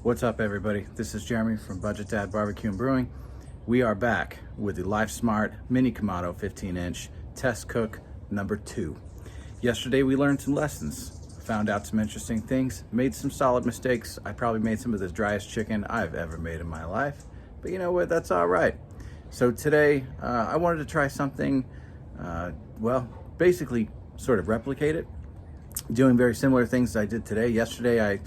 What's up, everybody? This is Jeremy from Budget Dad Barbecue and Brewing. We are back with the Lifesmart Mini Kamado 15-inch test cook number 2. Yesterday we learned some lessons, found out some interesting things, made some solid mistakes. I probably made some of the driest chicken I've ever made in my life, but you know what? That's all right. So today I wanted to try something, basically sort of replicate it, doing very similar things I did today. Yesterday I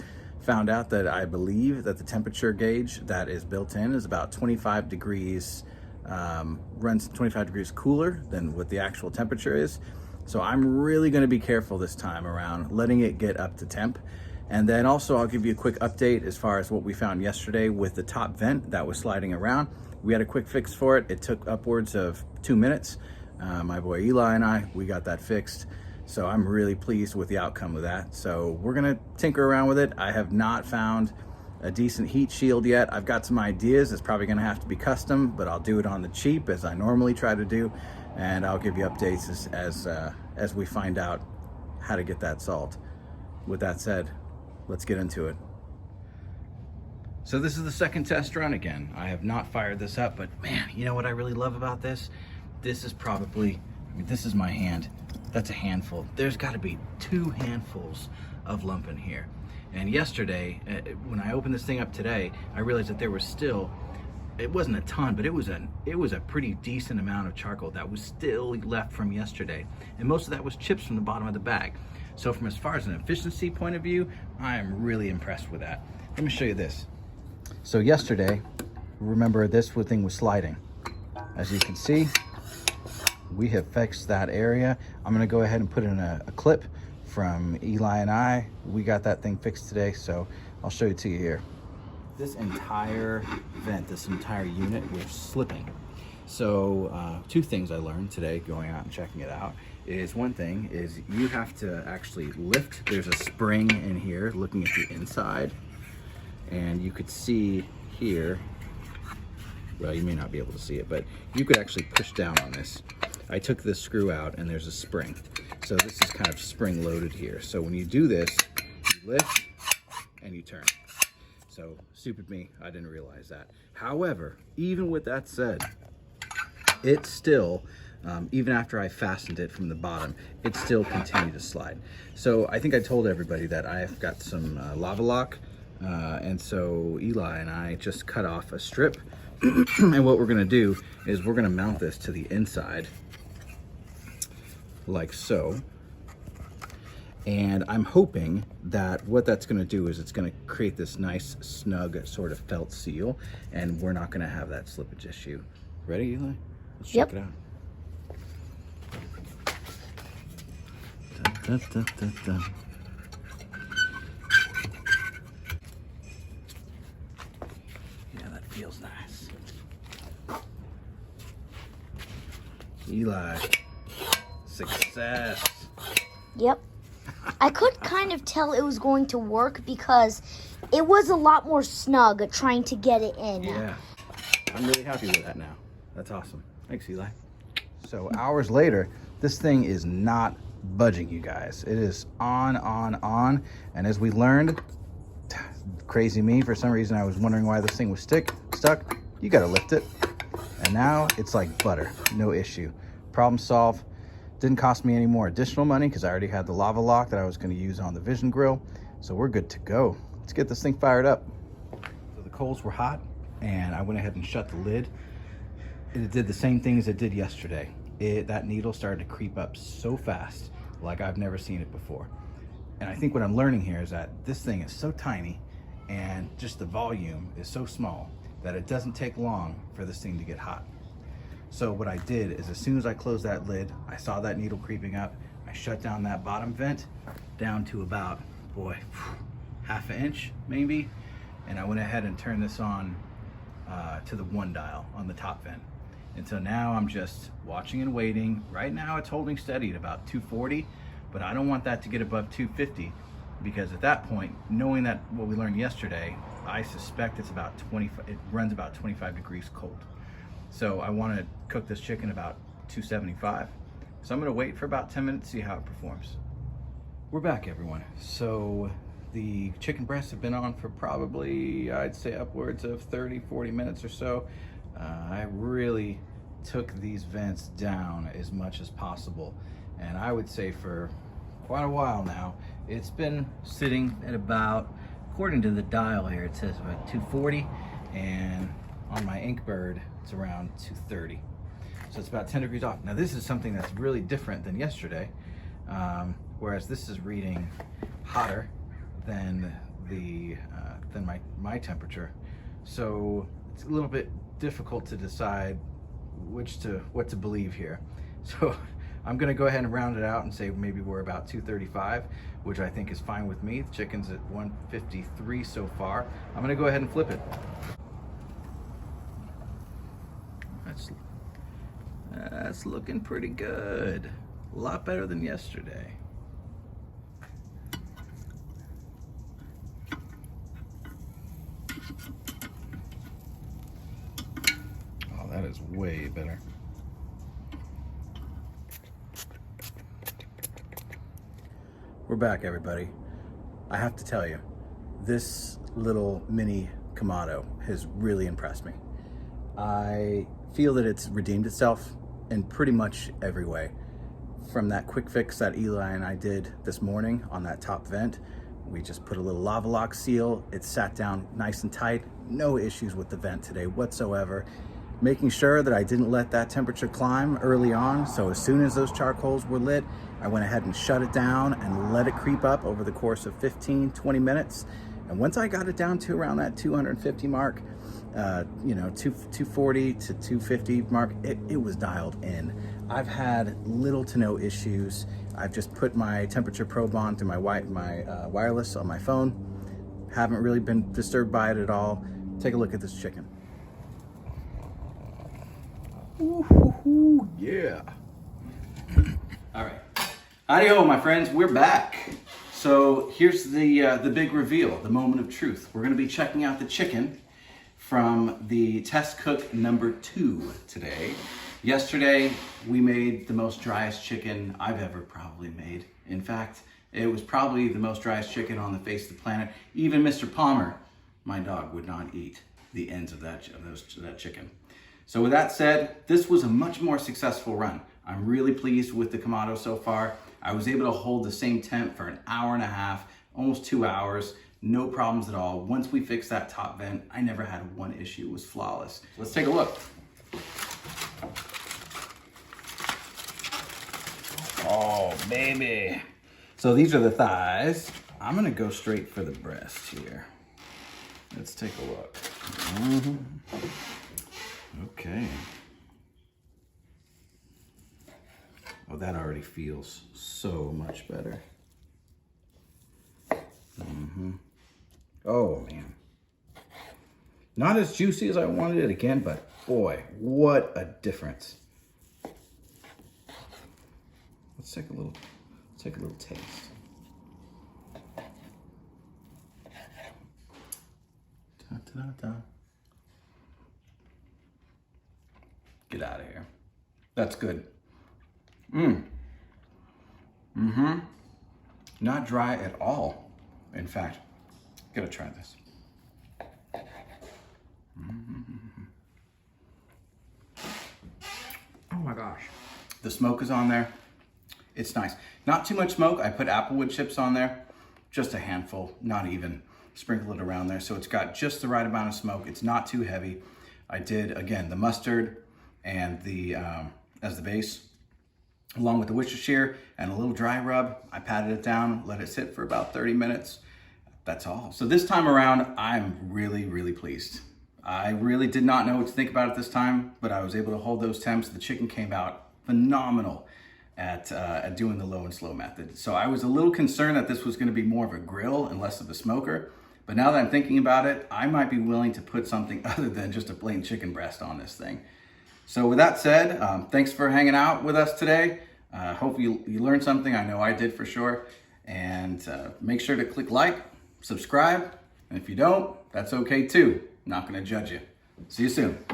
found out that I believe that the temperature gauge that is built in is about 25 degrees, runs 25 degrees cooler than what the actual temperature is. So I'm really going to be careful this time around letting it get up to temp. And then also I'll give you a quick update as far as what we found yesterday with the top vent that was sliding around. We had a quick fix for it. It took upwards of 2 minutes. My boy Eli and I, we got that fixed. So I'm really pleased with the outcome of that. So we're gonna tinker around with it. I have not found a decent heat shield yet. I've got some ideas. It's probably gonna have to be custom, but I'll do it on the cheap as I normally try to do. And I'll give you updates as we find out how to get that solved. With that said, let's get into it. So this is the second test run again. I have not fired this up, but man, you know what I really love about this? This is probably, this is my hand. That's a handful. There's got to be 2 handfuls of lump in here. And yesterday, when I opened this thing up today, I realized that there was still, it wasn't a ton, but it was a pretty decent amount of charcoal that was still left from yesterday. And most of that was chips from the bottom of the bag. So from as far as an efficiency point of view, I am really impressed with that. Let me show you this. So yesterday, remember this thing was sliding. As you can see, we have fixed that area. I'm gonna go ahead and put in a clip from Eli and I. We got that thing fixed today, so I'll show it to you here. This entire vent, this entire unit was slipping. So 2 things I learned today going out and checking it out is, one thing is you have to actually lift. There's a spring in here looking at the inside, and you could see here, well, you may not be able to see it, but you could actually push down on this. I took this screw out and there's a spring. So this is kind of spring loaded here. So when you do this, you lift and you turn. So stupid me, I didn't realize that. However, even with that said, it still, even after I fastened it from the bottom, it still continued to slide. So I think I told everybody that I've got some lava lock. And so Eli and I just cut off a strip. And what we're gonna do is we're gonna mount this to the inside like so. And I'm hoping that what that's gonna do is it's gonna create this nice snug sort of felt seal, and we're not gonna have that slippage issue. Ready, Eli? Let's check it out. Dun, dun, dun, dun, dun. Yeah, that feels nice. Eli, success. Yep. I could kind of tell it was going to work because it was a lot more snug trying to get it in. Yeah, I'm really happy with that now. That's awesome. Thanks, Eli. So hours later, this thing is not budging, you guys. It is on. And as we learned, crazy me, for some reason I was wondering why this thing was stuck. You gotta lift it. And now it's like butter, no issue. Problem solved. Didn't cost me any more additional money because I already had the lava lock that I was going to use on the Vision Grill. So we're good to go. Let's get this thing fired up. So the coals were hot and I went ahead and shut the lid. And it did the same thing as it did yesterday. That needle started to creep up so fast, like I've never seen it before. And I think what I'm learning here is that this thing is so tiny and just the volume is so small that it doesn't take long for this thing to get hot. So what I did is, as soon as I closed that lid, I saw that needle creeping up. I shut down that bottom vent down to about, half an inch maybe. And I went ahead and turned this on to the 1 dial on the top vent. And so now I'm just watching and waiting. Right now it's holding steady at about 240, but I don't want that to get above 250 because at that point, knowing that what we learned yesterday, I suspect it's about it runs about 25 degrees cold. So I want to cook this chicken about 275. So I'm going to wait for about 10 minutes to see how it performs. We're back, everyone. So The chicken breasts have been on for probably, I'd say, upwards of 30, 40 minutes or so. I really took these vents down as much as possible. And I would say for quite a while now, it's been sitting at about, according to the dial here, it says about 240, and on my Inkbird, it's around 230. So it's about 10 degrees off. Now this is something that's really different than yesterday, whereas this is reading hotter than my temperature. So it's a little bit difficult to decide what to believe here. So I'm gonna go ahead and round it out and say maybe we're about 235, which I think is fine with me. The chicken's at 153 so far. I'm gonna go ahead and flip it. That's looking pretty good. A lot better than yesterday. Oh, that is way better. We're back, everybody. I have to tell you, this little mini Kamado has really impressed me. I feel that it's redeemed itself in pretty much every way. From that quick fix that Eli and I did this morning on that top vent, we just put a little lava lock seal. It sat down nice and tight. No issues with the vent today whatsoever. Making sure that I didn't let that temperature climb early on. So as soon as those charcoals were lit, I went ahead and shut it down and let it creep up over the course of 15, 20 minutes. And once I got it down to around that 250 mark, 240 to 250 mark, it was dialed in. I've had little to no issues. I've just put my temperature probe on through my wireless on my phone. Haven't really been disturbed by it at all. Take a look at this chicken. Ooh, yeah. All right. Howdy-ho, my friends. We're back. So here's the big reveal, the moment of truth. We're going to be checking out the chicken from the test cook number 2 today. Yesterday, we made the most driest chicken I've ever probably made. In fact, it was probably the most driest chicken on the face of the planet. Even Mr. Palmer, my dog, would not eat the ends of that chicken. So with that said, this was a much more successful run. I'm really pleased with the Kamado so far. I was able to hold the same temp for an hour and a half, almost 2 hours. No problems at all. Once we fixed that top vent, I never had one issue. It was flawless. Let's take a look. Oh, baby. So these are the thighs. I'm gonna go straight for the breast here. Let's take a look. Okay. Oh, that already feels so much better. Oh, man. Not as juicy as I wanted it again, but boy, what a difference. Let's take a little taste. Da-da-da-da. Get out of here. That's good. Not dry at all. In fact, gotta try this. Oh my gosh. The smoke is on there. It's nice. Not too much smoke. I put applewood chips on there. Just a handful, not even. Sprinkle it around there. So it's got just the right amount of smoke. It's not too heavy. I did, again, the mustard and the as the base, along with the Worcestershire and a little dry rub. I patted it down, let it sit for about 30 minutes. That's all. So this time around, I'm really, really pleased. I really did not know what to think about it this time, but I was able to hold those temps. The chicken came out phenomenal at doing the low and slow method. So I was a little concerned that this was gonna be more of a grill and less of a smoker. But now that I'm thinking about it, I might be willing to put something other than just a plain chicken breast on this thing. So with that said, thanks for hanging out with us today. Hope you learned something. I know I did for sure. And make sure to click like, subscribe. And if you don't, that's okay too. Not gonna judge you. See you soon.